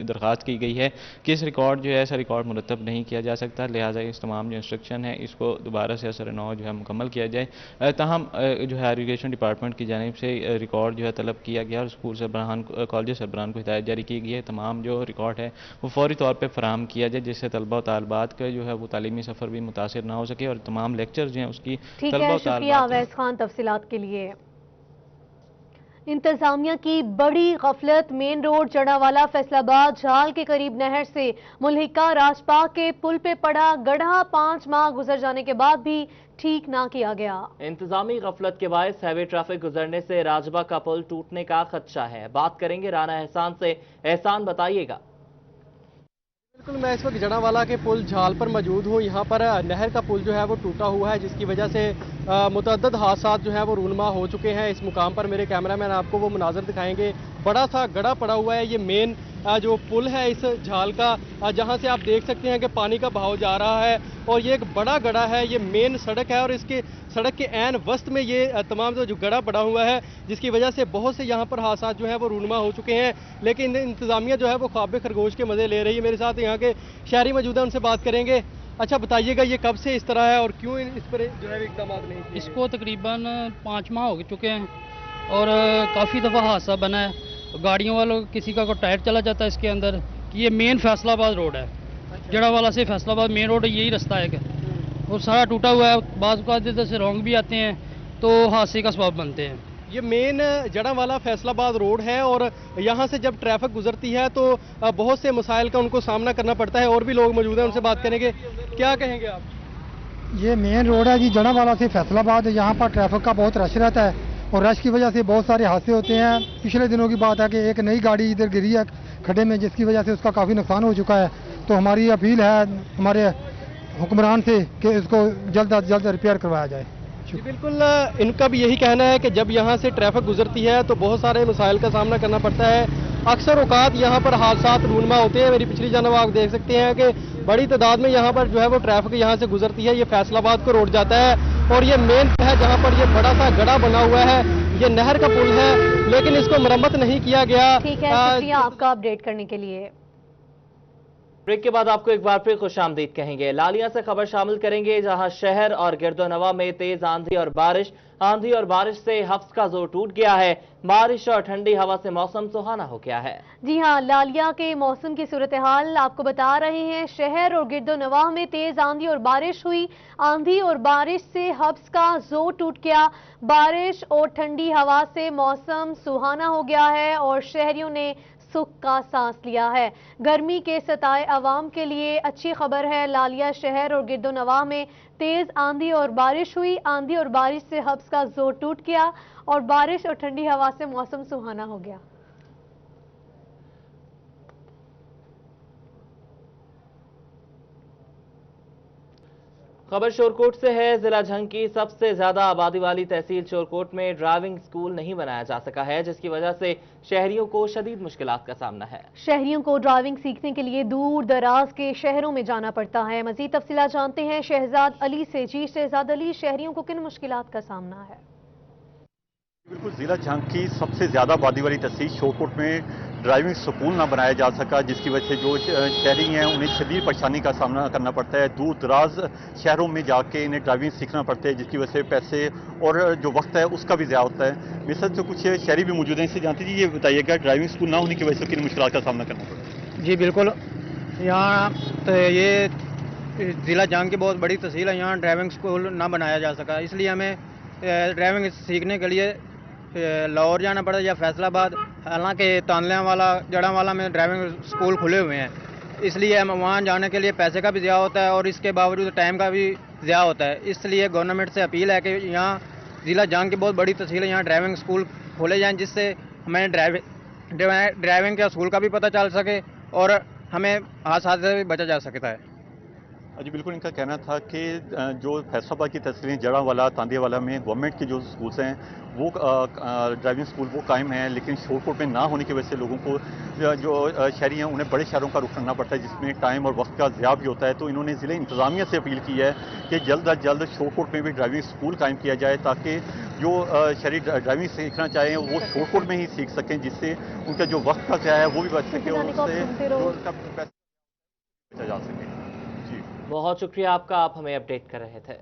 दरख्वास्त की गई है कि इस रिकॉर्ड जो है ऐसा रिकॉर्ड मुरतब नहीं किया जा सकता, लिहाजा इस तमाम जो इंस्ट्रक्शन है इसको दोबारा से असर नौ जो है मुकम्मल किया जाए। ताहम जो है हायर एजुकेशन डिपार्टमेंट की जानिब से रिकॉर्ड जो है तलब किया गया और स्कूल सरबराहान कॉलेज सरबराहान को हिदायत जारी की गई है तमाम जो रिकॉर्ड है वो फौरी तौर पर फराहम किया जाए, जिससे तलबा और तालिबात का जो है वो तालीमी सफ़र भी मुतासिर ना हो सके और तमाम लेक्चर जो हैं उसकी।
ठीक है, शुक्रिया अवैस खान तफसीलात के लिए। इंतजामिया की बड़ी गफलत, मेन रोड जड़ावाला फैसलाबाद झाल के करीब नहर से मुल्हिका राजपाक के पुल पे पड़ा गड्ढा 5 माह गुजर जाने के बाद भी ठीक ना किया गया। इंतजामी गफलत के बायस हैवी ट्रैफिक गुजरने से राजबा का पुल टूटने का खदशा है। बात करेंगे राना एहसान से। एहसान, बताइएगा।
बिल्कुल, मैं इस वक्त जड़ावाला के पुल झाल पर मौजूद हूँ। यहाँ पर नहर का पुल जो है वो टूटा हुआ है, जिसकी वजह से मुतअद्दिद हादसात जो है वो रूनमा हो चुके हैं। इस मुकाम पर मेरे कैमरामैन आपको वो मुनाजर दिखाएंगे। बड़ा सा गड़ा पड़ा हुआ है, ये मेन जो पुल है इस झाल का, जहाँ से आप देख सकते हैं कि पानी का बहाव जा रहा है और ये एक बड़ा गड़ा है। ये मेन सड़क है और इसके सड़क के ऐन वस्त में ये तमाम जो गड़ा पड़ा हुआ है, जिसकी वजह से बहुत से यहाँ पर हादसा जो है वो रूनमा हो चुके हैं। लेकिन इंतजामिया जो है वो ख्वाब खरगोश के मज़े ले रही है। मेरे साथ यहाँ के शहरी मौजूद हैं, उनसे बात करेंगे। अच्छा बताइएगा, ये कब से इस तरह है और क्यों इस पर जो है इकदाम नहीं किए?
इसको तकरीबन 5 माह हो चुके हैं और काफ़ी दफ़ा हादसा बना है। गाड़ियों वालों किसी का टायर चला जाता है इसके अंदर। ये मेन फैसलाबाद रोड है, जड़ावाला से फैसलाबाद मेन रोड यही रास्ता है और सारा टूटा हुआ है। बाज़ औक़ात से रॉन्ग भी आते हैं तो हादसे का सबब बनते हैं।
ये मेन जड़ावाला फैसलाबाद रोड है और यहाँ से जब ट्रैफिक गुजरती है तो बहुत से मसाइल का उनको सामना करना पड़ता है। और भी लोग मौजूद हैं, उनसे बात करेंगे। क्या कहेंगे आप?
ये मेन रोड है जी जड़ावाला से फैसलाबाद। यहाँ पर ट्रैफिक का बहुत रश रहता है और रश की वजह से बहुत सारे हादसे होते हैं। पिछले दिनों की बात है कि एक नई गाड़ी इधर गिरी है खड्डे में, जिसकी वजह से उसका काफ़ी नुकसान हो चुका है। तो हमारी अपील है हमारे हुक्मरान से कि इसको जल्द अज जल्द रिपेयर करवाया जाए।
जी बिल्कुल, इनका भी यही कहना है कि जब यहाँ से ट्रैफिक गुजरती है तो बहुत सारे मसाइल का सामना करना पड़ता है। अक्सर औकात यहाँ पर हादसात रूनमा होते हैं। मेरी पिछली जानब आप देख सकते हैं कि बड़ी तादाद में यहाँ पर जो है वो ट्रैफिक यहाँ से गुजरती है। ये फैसलाबाद को रोड जाता है और ये मेन है जहाँ पर ये बड़ा सा गड़ा बना हुआ है, ये नहर का पुल है, लेकिन इसको मरम्मत नहीं किया गया।
ठीक है, शुक्रिया आपका अपडेट करने के लिए।
ब्रेक के बाद आपको एक बार फिर खुशामदीद कहेंगे। लालिया से खबर शामिल करेंगे, जहां शहर और गिरदोनवा में तेज आंधी और बारिश से हफ्स का जोर टूट गया है। बारिश और ठंडी हवा से मौसम सुहाना हो गया है।
जी हां, लालिया के मौसम की सूरत हाल आपको बता रहे हैं। शहर और गिरदोनवा में तेज आंधी और बारिश हुई। आंधी और बारिश से हफ्स का जोर टूट गया। बारिश और ठंडी हवा से मौसम सुहाना हो गया है और शहरियों ने सुख का सांस लिया है। गर्मी के सताए अवाम के लिए अच्छी खबर है। लालिया शहर और गिरदोनवा में तेज आंधी और बारिश हुई। आंधी और बारिश से हब्स का जोर टूट गया और बारिश और ठंडी हवा से मौसम सुहाना हो गया।
खबर शोरकोट से है। जिला झंग की सबसे ज्यादा आबादी वाली तहसील शोरकोट में ड्राइविंग स्कूल नहीं बनाया जा सका है, जिसकी वजह से शहरियों को शदीद मुश्किलात का सामना है।
शहरियों को ड्राइविंग सीखने के लिए दूर दराज के शहरों में जाना पड़ता है। मजीद तफसीलात जानते हैं शहजाद अली से। जी शहजाद अली, शहरियों को किन मुश्किलात का सामना है?
बिल्कुल, जिला झंग की सबसे ज्यादा आबादी वाली तहसील शोरकोट में ड्राइविंग स्कूल ना बनाया जा सका, जिसकी वजह से जो शहरी हैं उन्हें शदीद परेशानी का सामना करना पड़ता है। दूर दराज शहरों में जाके इन्हें ड्राइविंग सीखना पड़ता है, जिसकी वजह से पैसे और जो वक्त है उसका भी ज़्यादा होता है। मेरे साथ तो कुछ शहरी भी मौजूद हैं, इससे जानते जी, ये बताइएगा ड्राइविंग स्कूल ना होने की वजह से किन मुश्किलात का सामना करना पड़ता है?
जी बिल्कुल, यहाँ तो ये ज़िला झंग की बहुत बड़ी तहसील है, यहाँ ड्राइविंग स्कूल ना बनाया जा सका, इसलिए हमें ड्राइविंग सीखने के लिए लाहौर जाना पड़ा या फैसलाबाद। हालांकि तानलियांवाला जड़ांवाला में ड्राइविंग स्कूल खुले हुए हैं, इसलिए हम वहाँ जाने के लिए पैसे का भी ज़्यादा होता है और इसके बावजूद टाइम का भी ज़्यादा होता है। इसलिए गवर्नमेंट से अपील है कि यहाँ ज़िला झंग की बहुत बड़ी तहसील है, यहाँ ड्राइविंग स्कूल खोले जाएँ, जिससे हमें ड्राइविंग के स्कूल का भी पता चल सके और हमें हादसा से भी बचा जा सकता है।
जी बिल्कुल, इनका कहना था कि जो फैसलाबाद की तहसीलें जड़ांवाला तांदियावाला में गवर्नमेंट के जो स्कूल्स हैं वो ड्राइविंग स्कूल वो कायम हैं, लेकिन शोरकोट में ना होने की वजह से लोगों को जो शहरी हैं उन्हें बड़े शहरों का रुख करना पड़ता है, जिसमें टाइम और वक्त का ज़्यादा भी होता है। तो इन्होंने ज़िले इंतज़ामिया से अपील की है कि जल्द अज जल्द शोरकोट में भी ड्राइविंग स्कूल कायम किया जाए, ताकि जो शहरी ड्राइविंग सीखना चाहें वो शोरकोट में ही सीख सकें, जिससे उनका जो वक्त का क्या है वो भी बच सके और उससे बचा जा सके।
बहुत शुक्रिया आपका, आप हमें अपडेट कर रहे थे।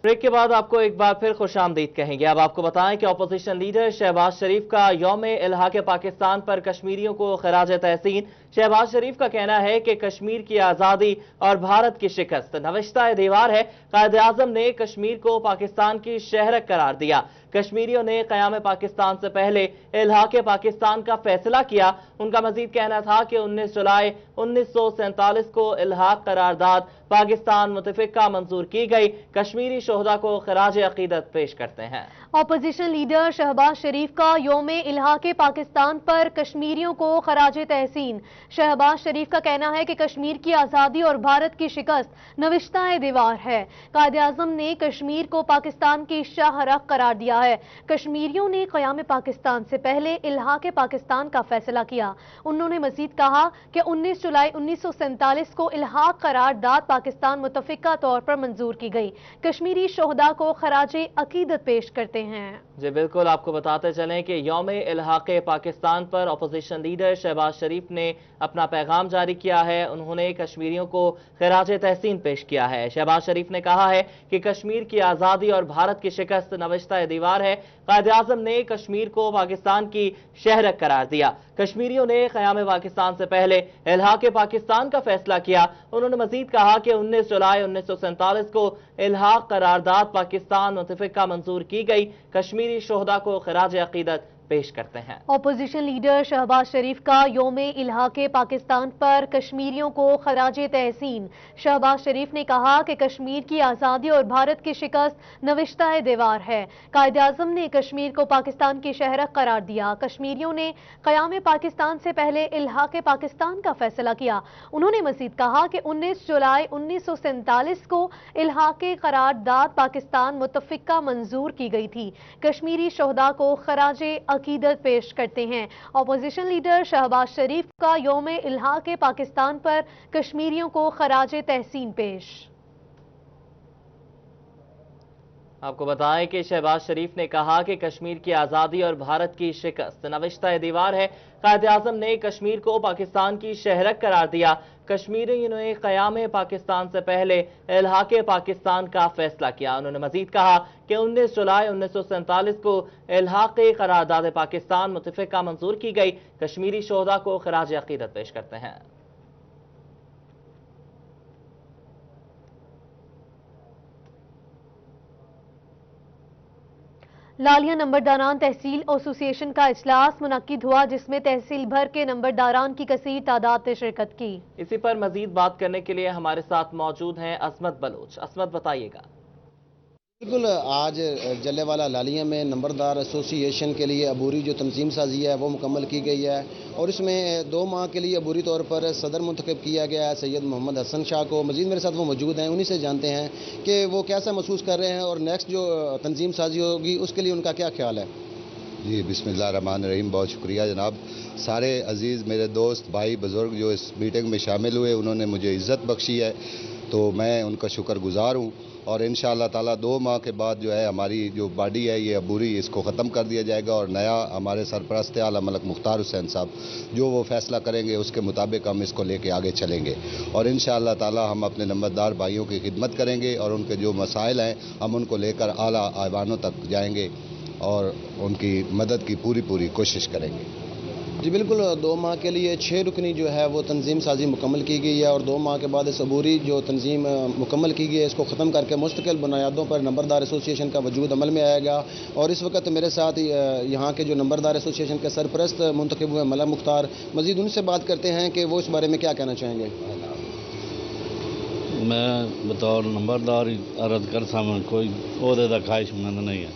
ब्रेक के बाद आपको एक बार फिर खुशामदीद कहेंगे। अब आपको बताएं कि अपोजिशन लीडर शहबाज शरीफ का यौम इल्हाक़े पाकिस्तान पर कश्मीरियों को खराज तहसीन। शहबाज शरीफ का कहना है कि कश्मीर की आज़ादी और भारत की शिकस्त नविश्ता दीवार है। कायद आज़म ने कश्मीर को पाकिस्तान की शहरक करार दिया। कश्मीरियों ने क़याम पाकिस्तान से पहले इल्हाक़े पाकिस्तान का फैसला किया। उनका मजीद कहना था कि 19 जुलाई 1947 को इल्हाक़ करारदाद पाकिस्तान मुतफ़िक़ा मंजूर की गई। कश्मीरी शोहदा को खराज अक़ीदत पेश करते हैं।
अपोजिशन लीडर शहबाज शरीफ का यौम इल्हाक़े पाकिस्तान पर कश्मीरियों को खराज तहसीन। शहबाज शरीफ का कहना है कि कश्मीर की आज़ादी और भारत की शिकस्त नविश्ता दीवार है। कायद आज़म ने कश्मीर को पाकिस्तान की शाहरख करार दिया है। कश्मीरियों ने क़याम पाकिस्तान से पहले इल्हाक़े पाकिस्तान का फैसला किया। उन्होंने मजीद कहा कि 19 जुलाई 1947 को इल्हाक़ करारदाद पाकिस्तान मुतफ़िक़ा तौर पर मंजूर की गई। कश्मीरी शोहदा को खराज अक़ीदत पेश करते हैं।
जी बिल्कुल, आपको बताते चलें कि यौम इल्हाक़े पाकिस्तान पर अपोजिशन लीडर शहबाज शरीफ ने अपना पैगाम जारी किया है। उन्होंने कश्मीरियों को खराज तहसीन पेश किया है। शहबाज शरीफ ने कहा है कि कश्मीर की आज़ादी और भारत की शिकस्त नविश्ता दीवार है। कायद आज़म ने कश्मीर को पाकिस्तान की शहरक करार दिया। कश्मीरियों ने क़याम पाकिस्तान से पहले इल्हाक़े पाकिस्तान का फैसला किया। उन्होंने मजीद कहा कि 19 जुलाई 1947 को इल्हाक़ करारदाद पाकिस्तान मुतफ़िक़ा मंजूर की गई। कश्मीरी शोहदा को खराज अक़ीदत पेश करते हैं।
अपोजिशन लीडर शहबाज शरीफ का यौम इल्हाके पाकिस्तान पर कश्मीरियों को खराजे तहसीन। शहबाज शरीफ ने कहा कि कश्मीर की आज़ादी और भारत की शिकस्त नविश्ता दीवार है। कायद आज़म ने कश्मीर को पाकिस्तान की शहरक करार दिया। कश्मीरियों ने क़याम पाकिस्तान से पहले इल्हाके पाकिस्तान का फैसला किया। उन्होंने मजीद कहा कि 19 जुलाई 1947 को इल्हाके करारदाद पाकिस्तान मुत्तफ़िका मंजूर की गई थी। कश्मीरी शोहदा को खराजे अकीदत पेश करते हैं। अपोजिशन लीडर शहबाज शरीफ का यौम इल्हाके पाकिस्तान पर कश्मीरियों को खराजे तहसीन पेश।
आपको बताएं कि शहबाज शरीफ ने कहा कि कश्मीर की आज़ादी और भारत की शिकस्त नविश्ता दीवार है। कायद आज़म ने कश्मीर को पाकिस्तान की शहरक करार दिया। कश्मीरियों ने क़याम पाकिस्तान से पहले इल्हाके पाकिस्तान का फैसला किया। उन्होंने मजीद कहा कि 19 जुलाई 1947 को इल्हाके करारदाद पाकिस्तान मुत्तफ़िका मंजूर की गई। कश्मीरी शोहदा को खराज अक़ीदत पेश करते हैं।
लालिया नंबरदारान तहसील एसोसिएशन का इजलास मुनक्किद हुआ, जिसमें तहसील भर के नंबरदारान की कसीर तादाद ने शिरकत की।
इसी पर मजीद बात करने के लिए हमारे साथ मौजूद हैं असमत बलोच। असमत, बताइएगा।
बिल्कुल, आज जल्लेवाला लालिया में नंबरदार एसोसिएशन के लिए अबूरी जो तंजीम साजी है वो मुकम्मल की गई है और इसमें 2 माह के लिए अबूरी तौर पर सदर मुंतखब किया गया है सैयद मोहम्मद हसन शाह को। मजीद मेरे साथ वो मौजूद हैं, उन्हीं से जानते हैं कि वो कैसा महसूस कर रहे हैं और नेक्स्ट जो तंजीम साजी होगी उसके लिए उनका क्या ख्याल है।
जी, बिस्मिल्लाहिर्रहमानिर्रहीम। बहुत शुक्रिया जनाब। सारे अजीज़ मेरे दोस्त भाई बुज़ुर्ग जो इस मीटिंग में शामिल हुए, उन्होंने मुझे इज़्ज़त बख्शी है, तो मैं उनका शुक्रगुज़ार हूँ। और इंशाअल्लाह ताला 2 माह के बाद जो है हमारी जो बॉडी है ये अबूरी, इसको ख़त्म कर दिया जाएगा और नया हमारे सरपरस्त आला मलक मुख्तार हुसैन साहब जो वो फैसला करेंगे उसके मुताबिक हम इसको लेके आगे चलेंगे और इंशाअल्लाह ताला हम अपने नंबरदार भाइयों की खिदमत करेंगे और उनके जो मसाइल हैं हम उनको लेकर आला ऐवानों तक जाएंगे और उनकी मदद की पूरी कोशिश करेंगे।
जी बिल्कुल, 2 माह के लिए 6 रुकनी जो है वो तंजीम साजी मुकम्मल की गई है और 2 माह के बाद इस अबूरी जो तंजीम मुकम्मल की गई है इसको ख़त्म करके मुस्तकिल बुनियादों पर नंबरदार एसोसिएशन का वजूद अमल में आएगा। और इस वक्त मेरे साथ यहाँ के जो नंबरदार एसोसिएशन के सरपरस्त मुंतखब हुए मलक मुख्तार, मजीद उनसे बात करते हैं कि वो इस बारे में क्या कहना चाहेंगे।
मैं बतौर नंबरदार अर्ज कर सामने कोई ओहदे दा ख्वाहिशमंद नहीं है।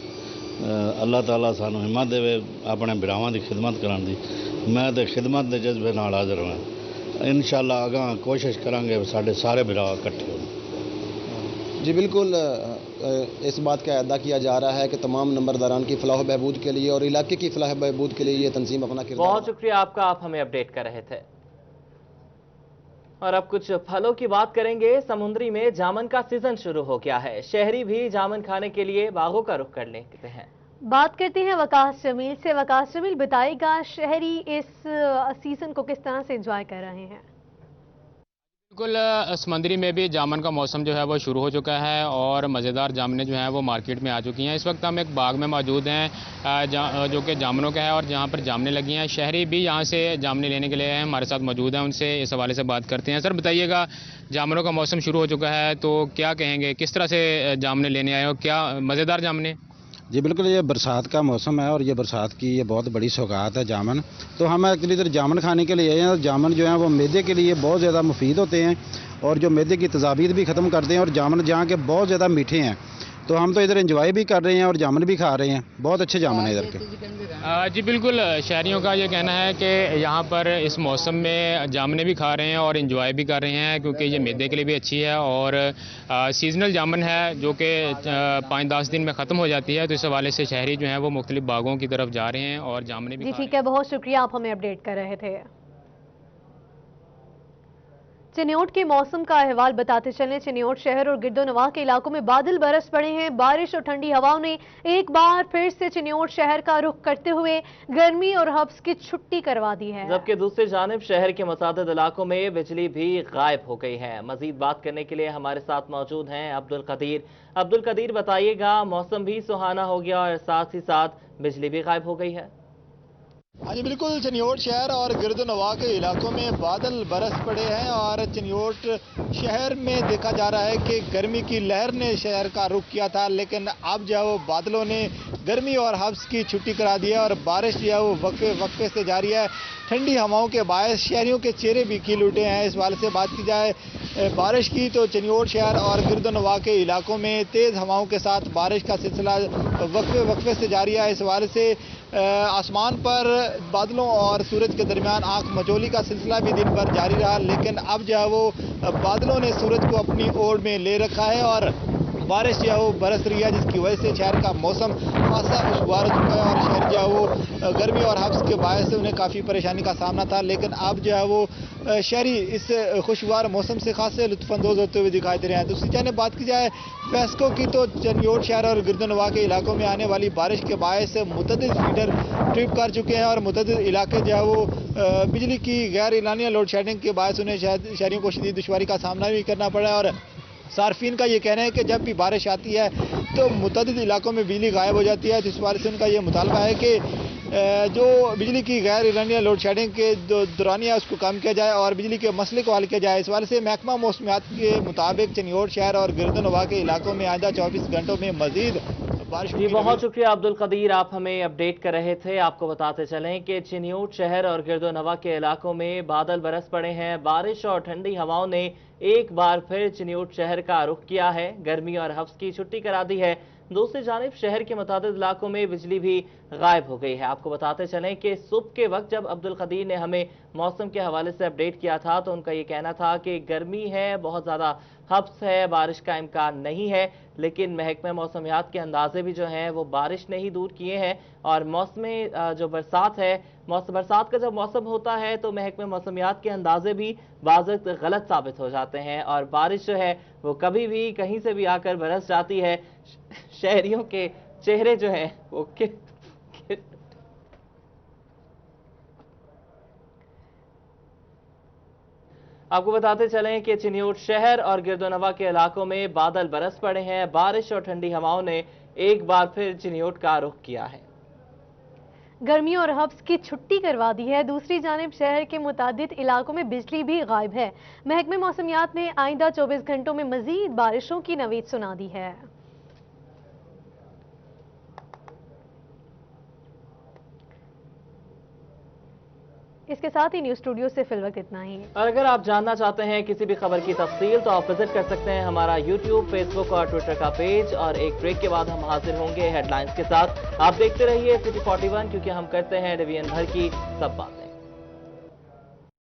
अल्लाह ताला सानू हिम्मत देवे अपने भरावां दी खिदमत कराने दी। मैं तो खिदमत के जज्बे नाल हाज़र हां। इंशाअल्लाह अगां कोशिश करांगे साडे सारे भरा इकट्ठे हों।
जी बिल्कुल, इस बात का अदा किया जा रहा है कि तमाम नंबरदारान की फलाह बहबूद के लिए और इलाके की फलाह बहबूद के लिए ये तंजीम अपना किरदार।
बहुत शुक्रिया आपका, आप हमें अपडेट कर रहे थे। और अब कुछ फलों की बात करेंगे। समुद्री में जामन का सीजन शुरू हो गया है। शहरी भी जामन खाने के लिए बागों का रुख कर लेते हैं।
बात करते हैं वकास जमील से। वकास जमील, बताएगा शहरी इस सीजन को किस तरह से एंजॉय कर रहे हैं।
बिल्कुल, समंदरी में भी जामन का मौसम जो है वो शुरू हो चुका है और मज़ेदार जामने जो हैं वो मार्केट में आ चुकी हैं। इस वक्त हम एक बाग में मौजूद हैं जो कि जामनों का है और जहाँ पर जामने लगी हैं। शहरी भी यहाँ से जामने लेने के लिए हमारे साथ मौजूद हैं, उनसे इस हवाले से बात करते हैं। सर बताइएगा, जामनों का मौसम शुरू हो चुका है तो क्या कहेंगे, किस तरह से जामने लेने आए हो, क्या मज़ेदार जामने?
जी बिल्कुल, ये बरसात का मौसम है और ये बरसात की ये बहुत बड़ी सौगात है जामन। तो हम एक्चुअली इधर जामन खाने के लिए आए हैं और जामन जो है वो मैदे के लिए बहुत ज़्यादा मुफीद होते हैं और जो मैदे की तजावीज़ भी ख़त्म करते हैं और जामन जहाँ के बहुत ज़्यादा मीठे हैं। तो हम तो इधर एंजॉय भी कर रहे हैं और जामन भी खा रहे हैं। बहुत अच्छे जामन है इधर के।
जी बिल्कुल, शहरियों का ये कहना है कि यहाँ पर इस मौसम में जामने भी खा रहे हैं और एंजॉय भी कर रहे हैं क्योंकि ये मैदे के लिए भी अच्छी है और सीजनल जामन है जो कि 5-10 दिन में ख़त्म हो जाती है। तो इस हवाले से शहरी जो हैं वो मुख्तलिफ बागों की तरफ जा रहे हैं और जामने भी।
जी ठीक है, बहुत शुक्रिया, आप हमें अपडेट कर रहे थे। चिन्योट के मौसम का अहवाल बताते चलें। चिन्योट शहर और गिरदोनवाह के इलाकों में बादल बरस पड़े हैं। बारिश और ठंडी हवाओं ने एक बार फिर से चिन्योट शहर का रुख करते हुए गर्मी और हब्स की छुट्टी करवा दी है,
जबकि दूसरी जानिब शहर के मुतादिद इलाकों में बिजली भी गायब हो गई है। मजीद बात करने के लिए हमारे साथ मौजूद हैं अब्दुल कदीर। अब्दुल कदीर, बताइएगा, मौसम भी सुहाना हो गया और साथ ही साथ बिजली भी गायब हो गई है।
हाँ जी बिल्कुल, चिन्योट शहर और गिरदोनवा के इलाकों में बादल बरस पड़े हैं और चिन्योट शहर में देखा जा रहा है कि गर्मी की लहर ने शहर का रुख किया था, लेकिन अब जो है वो बादलों ने गर्मी और हब्स की छुट्टी करा दी है और बारिश जो है वो वक्फे से जारी है। ठंडी हवाओं के बायस शहरियों के चेहरे भी खिल उठे हैं। इस वाले से बात की जाए बारिश की तो चिन्योट शहर और गिरदोनवा के इलाकों में तेज़ हवाओं के साथ बारिश का सिलसिला वक्फे से जारी है। इस वाले से आसमान पर बादलों और सूरज के दरमियान आंख मचोली का सिलसिला भी दिन भर जारी रहा, लेकिन अब जो है वो बादलों ने सूरज को अपनी ओर में ले रखा है और बारिश जो है वो बरस रही है, जिसकी वजह से शहर का मौसम खासा खुशगवार हो चुका है और शहर जो है वो गर्मी और हब्स के बायस से उन्हें काफ़ी परेशानी का सामना था, लेकिन अब जो है वो शहरी इस खुशगवार मौसम से खासे लुत्फानंदोज होते हुए दिखाई दे रहे हैं। दूसरी जानिब बात की जाए फेस्को की तो चिन्योट शहर और गिरदोनवा के इलाकों में आने वाली बारिश के बायस मुतअद्दिद फीडर ट्रिप कर चुके हैं और मुतअद्दिद इलाके जो है वो बिजली की गैर एलानिया लोड शेडिंग के बायस उन्हें शहरियों को शदीद दुश्वारी का सामना भी करना पड़ा है और सार्फिन का ये कहना है कि जब भी बारिश आती है तो मुतअद्दिद इलाकों में बिजली गायब हो जाती है। तो इस बारे से उनका ये मुतालबा है कि जो बिजली की गैर एलानिया लोड शेडिंग के दौरानिया उसको कम किया जाए और बिजली के मसले को हल किया जाए। इस वाले से महकमा मौसमियात के मुताबिक चिन्योट शहर और गिरदोनवा के इलाकों में आइंदा 24 घंटों में मजीद बारिश
जी बहुत शुक्रिया अब्दुल कदीर, आप हमें अपडेट कर रहे थे। आपको बताते चलें कि चिन्योट शहर और गिरदोनवा के इलाकों में बादल बरस पड़े हैं। बारिश और ठंडी हवाओं ने एक बार फिर चिन्योट शहर का रुख किया है, गर्मी और हफ्स की छुट्टी करा दी है। दूसरी जानिब शहर के मुतादिद इलाकों में बिजली भी गायब हो गई है। आपको बताते चलें कि सुबह के वक्त जब अब्दुल कदीर ने हमें मौसम के हवाले से अपडेट किया था तो उनका ये कहना था कि गर्मी है, बहुत ज़्यादा हब्स है, बारिश का इम्कान नहीं है, लेकिन महकमा मौसमियात के अंदाजे भी जो हैं वो बारिश ने ही दूर किए हैं और मौसम जो बरसात है, बरसात का जब मौसम होता है तो महकमा मौसमियात के अंदाजे भी बाज़त गलत साबित हो जाते हैं और बारिश जो है वो कभी भी कहीं से भी आकर बरस जाती है। शहरियों के चेहरे जो हैं वो आपको बताते चलें कि चिन्योट शहर और गिरदोनवा के इलाकों में बादल बरस पड़े हैं। बारिश और ठंडी हवाओं ने एक बार फिर चिन्योट का रुख किया है।
गर्मी और हब्स की छुट्टी करवा दी है। दूसरी जानिब शहर के मुतादिद इलाकों में बिजली भी गायब है। महकमे मौसमियात ने आइंदा 24 घंटों में मजीद बारिशों की नवीद सुना दी है। इसके साथ ही न्यूज स्टूडियो से फिलहाल इतना ही।
और अगर आप जानना चाहते हैं किसी भी खबर की तफसील तो आप विजिट कर सकते हैं हमारा यूट्यूब, फेसबुक और ट्विटर का पेज। और एक ब्रेक के बाद हम हाजिर होंगे हेडलाइंस के साथ। आप देखते रहिए सिटी 41 क्योंकि हम करते हैं डिवीजन भर की सब बातें।